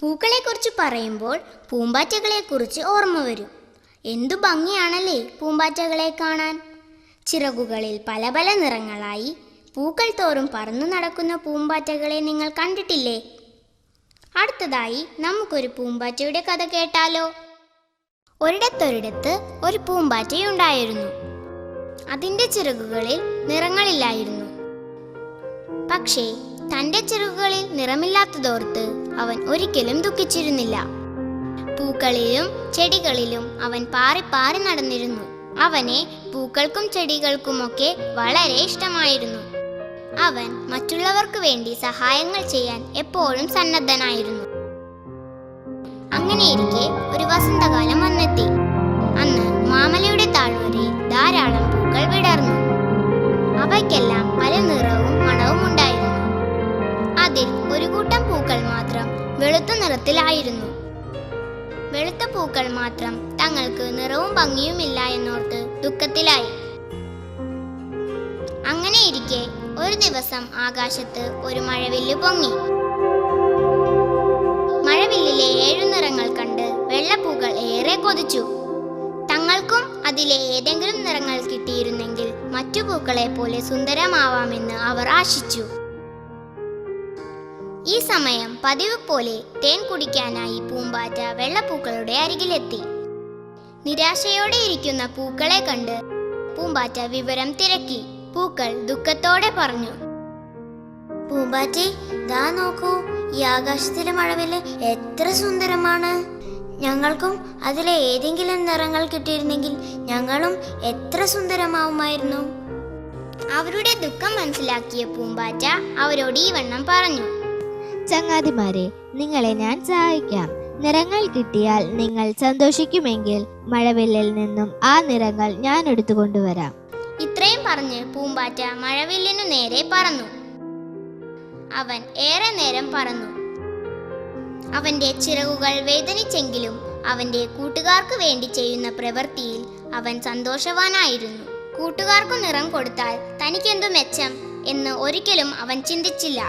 പൂക്കളെക്കുറിച്ച് പറയുമ്പോൾ പൂമ്പാറ്റകളെക്കുറിച്ച് ഓർമ്മ വരും. എന്തു ഭംഗിയാണല്ലേ പൂമ്പാറ്റകളെ കാണാൻ. ചിറകുകളിൽ പല പല നിറങ്ങളായി പൂക്കൾ തോറും പറന്നു നടക്കുന്ന പൂമ്പാറ്റകളെ നിങ്ങൾ കണ്ടിട്ടില്ലേ? അടുത്തതായി നമുക്കൊരു പൂമ്പാറ്റയുടെ കഥ കേട്ടാലോ? ഒരിടത്തൊരിടത്ത് ഒരു പൂമ്പാറ്റയുണ്ടായിരുന്നു. അതിൻ്റെ ചിറകുകളിൽ നിറങ്ങളില്ലായിരുന്നു. പക്ഷേ തൻ്റെ ചിറകുകളിൽ നിറമില്ലാത്തതോർത്ത് അവൻ ഒരിക്കലും ദുഃഖിച്ചിരുന്നില്ല. പൂക്കളിലും ചെടികളിലും അവൻ പാറി പാറി നടന്നിരുന്നു. അവനെ പൂക്കൾക്കും ചെടികൾക്കുമൊക്കെ വളരെ ഇഷ്ടമായിരുന്നു. അവൻ മറ്റുള്ളവർക്ക് വേണ്ടി സഹായങ്ങൾ ചെയ്യാൻ എപ്പോഴും സന്നദ്ധനായിരുന്നു. അങ്ങനെയിരിക്കെ ഒരു വസന്തകാലം വന്നെത്തി. അന്ന് മാമലയുടെ താഴ്വരയിൽ ധാരാളം പൂക്കൾ വിടർന്നു. അവയ്ക്കെല്ലാം പല നിറവും മണവും ഉണ്ടായിരുന്നു. അതിൽ ഒരു കൂട്ടം പൂക്കൾ മാത്രം വെളുത്ത നിറത്തിലായിരുന്നു. വെളുത്ത പൂക്കൾ മാത്രം തങ്ങൾക്ക് നിറവും ഭംഗിയുമില്ല എന്നോർത്ത് ദുഃഖത്തിലായി. അങ്ങനെയിരിക്കെ ഒരു ദിവസം ആകാശത്ത് ഒരു മഴവില്ല് പൊങ്ങി. മഴവില്ലിലെ 7 നിറങ്ങൾ കണ്ട് വെള്ളപ്പൂക്കൾ ഏറെ കൊതിച്ചു. തങ്ങൾക്കും അതിലെ ഏതെങ്കിലും നിറങ്ങൾ കിട്ടിയിരുന്നെങ്കിൽ മറ്റു പൂക്കളെ പോലെ സുന്ദരമാവാമെന്ന് അവർ ആശിച്ചു. ഈ സമയം പതിവ് പോലെ തേൻ കുടിക്കാനായി പൂമ്പാറ്റ വെള്ളപ്പൂക്കളുടെ അരികിലെത്തി. നിരാശയോടെ ഇരിക്കുന്ന പൂക്കളെ കണ്ട് പൂമ്പാറ്റ വിവരം തിരക്കി. പൂക്കൾ ദുഃഖത്തോടെ പറഞ്ഞു, പൂമ്പാറ്റേ, ദാ നോക്കൂ, ഈ ആകാശത്തിലെ മഴവില്ല് എത്ര സുന്ദരമാണ്. ഞങ്ങൾക്കും അതിലെ ഏതെങ്കിലും നിറങ്ങൾ കിട്ടിയിരുന്നെങ്കിൽ ഞങ്ങളും എത്ര സുന്ദരമാവുമായിരുന്നു. അവരുടെ ദുഃഖം മനസ്സിലാക്കിയ പൂമ്പാറ്റ അവരോട് ഈ വണ്ണം പറഞ്ഞു, ചങ്ങാതിമാരെ, നിങ്ങളെ ഞാൻ സഹായിക്കാം. നിറങ്ങൾ കിട്ടിയാൽ നിങ്ങൾ സന്തോഷിക്കുമെങ്കിൽ മഴവില്ലിൽ നിന്നും ആ നിറങ്ങൾ ഞാൻ എടുത്തുകൊണ്ടുവരാം. ഇത്രയും പറഞ്ഞ് പൂമ്പാറ്റ മഴവില്ലിനു നേരെ പറന്നു. അവൻ ഏറെ നേരം പറന്നു. അവന്റെ ചിറകുകൾ വേദനിച്ചെങ്കിലും അവന്റെ കൂട്ടുകാർക്ക് വേണ്ടി ചെയ്യുന്ന പ്രവൃത്തിയിൽ അവൻ സന്തോഷവാനായിരുന്നു. കൂട്ടുകാർക്കു നിറം കൊടുത്താൽ തനിക്കെന്തു മെച്ചം എന്ന് ഒരിക്കലും അവൻ ചിന്തിച്ചില്ല.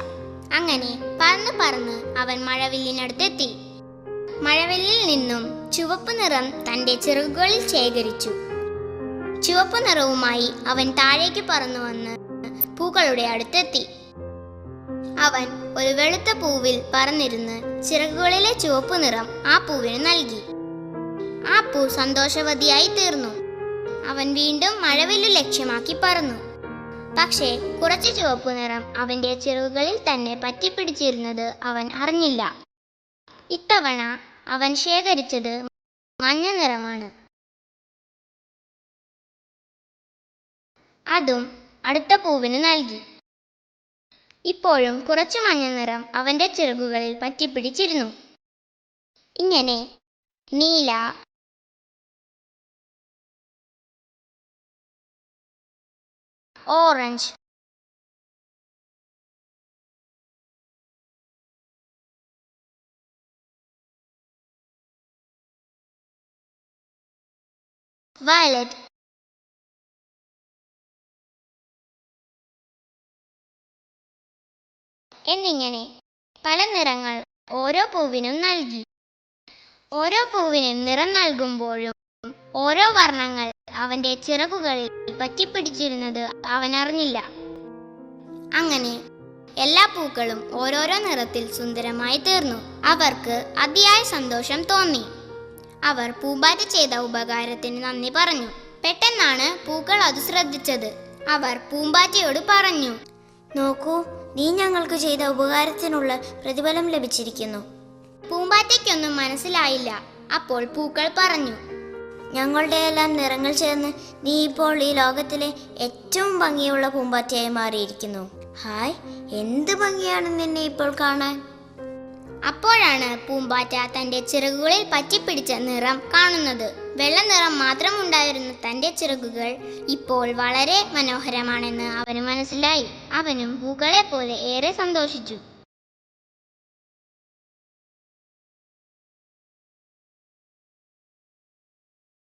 അങ്ങനെ പറന്ന് പറന്ന് അവൻ മഴവില്ലിനടുത്തെത്തി. മഴവില്ലിൽ നിന്നും ചുവപ്പ് നിറം തന്റെ ചിറകുകളിൽ ശേഖരിച്ചു. ചുവപ്പ് നിറവുമായി അവൻ താഴേക്ക് പറന്നു വന്ന് പൂക്കളുടെ അടുത്തെത്തി. അവൻ ഒരു വെളുത്ത പൂവിൽ പറന്നിരുന്ന് ചിറകുകളിലെ ചുവപ്പ് നിറം ആ പൂവിന് നൽകി. ആ പൂ സന്തോഷവതിയായി തീർന്നു. അവൻ വീണ്ടും മഴവില്ലു ലക്ഷ്യമാക്കി പറന്നു. പക്ഷേ കുറച്ച് ചുവപ്പ് നിറം അവന്റെ ചിറകുകളിൽ തന്നെ പറ്റിപ്പിടിച്ചിരുന്നത് അവൻ അറിഞ്ഞില്ല. ഇത്തവണ അവൻ ശേഖരിച്ചത് മഞ്ഞ നിറമാണ്. അതും അടുത്ത പൂവിന് നൽകി. ഇപ്പോഴും കുറച്ച് മഞ്ഞ നിറം അവന്റെ ചിറകുകളിൽ പറ്റിപ്പിടിച്ചിരുന്നു. ഇങ്ങനെ നീല, ഓറഞ്ച്, വയലറ്റ്, എന്നിങ്ങനെ പല നിറങ്ങൾ ഓരോ പൂവിനും നൽകി. ഓരോ പൂവിനും നിറം നൽകുമ്പോഴും ഓരോ വർണ്ണങ്ങൾ അവന്റെ ചിറകുകളിൽ പറ്റിപ്പിടിച്ചിരുന്നത് അവൻ അറിഞ്ഞില്ല. അങ്ങനെ എല്ലാ പൂക്കളും ഓരോരോ നിറത്തിൽ സുന്ദരമായി തീർന്നു. അവർക്ക് അതിയായ സന്തോഷം തോന്നി. അവർ പൂമ്പാറ്റ ചെയ്ത ഉപകാരത്തിന് നന്ദി പറഞ്ഞു. പെട്ടെന്നാണ് പൂക്കൾ അത് ശ്രദ്ധിച്ചത്. അവർ പൂമ്പാറ്റയോട് പറഞ്ഞു, നോക്കൂ, നീ ഞങ്ങൾക്ക് ചെയ്ത ഉപകാരത്തിനുള്ള പ്രതിഫലം ലഭിച്ചിരിക്കുന്നു. പൂമ്പാറ്റയ്ക്കൊന്നും മനസ്സിലായില്ല. അപ്പോൾ പൂക്കൾ പറഞ്ഞു, ഞങ്ങളുടെ എല്ലാം നിറങ്ങൾ ചേർന്ന് നീ ഇപ്പോൾ ഈ ലോകത്തിലെ ഏറ്റവും ഭംഗിയുള്ള പൂമ്പാറ്റയായി മാറിയിരിക്കുന്നു. ഹായ്, എന്ത് ഭംഗിയാണ് നിന്നെ ഇപ്പോൾ കാണാൻ. അപ്പോഴാണ് പൂമ്പാറ്റ തന്റെ ചിറകുകളിൽ പറ്റിപ്പിടിച്ച നിറം കാണുന്നത്. വെള്ള നിറം മാത്രമുണ്ടായിരുന്ന തന്റെ ചിറകുകൾ ഇപ്പോൾ വളരെ മനോഹരമാണെന്ന് അവന് മനസ്സിലായി. അവനും പൂക്കളെ പോലെ ഏറെ സന്തോഷിച്ചു.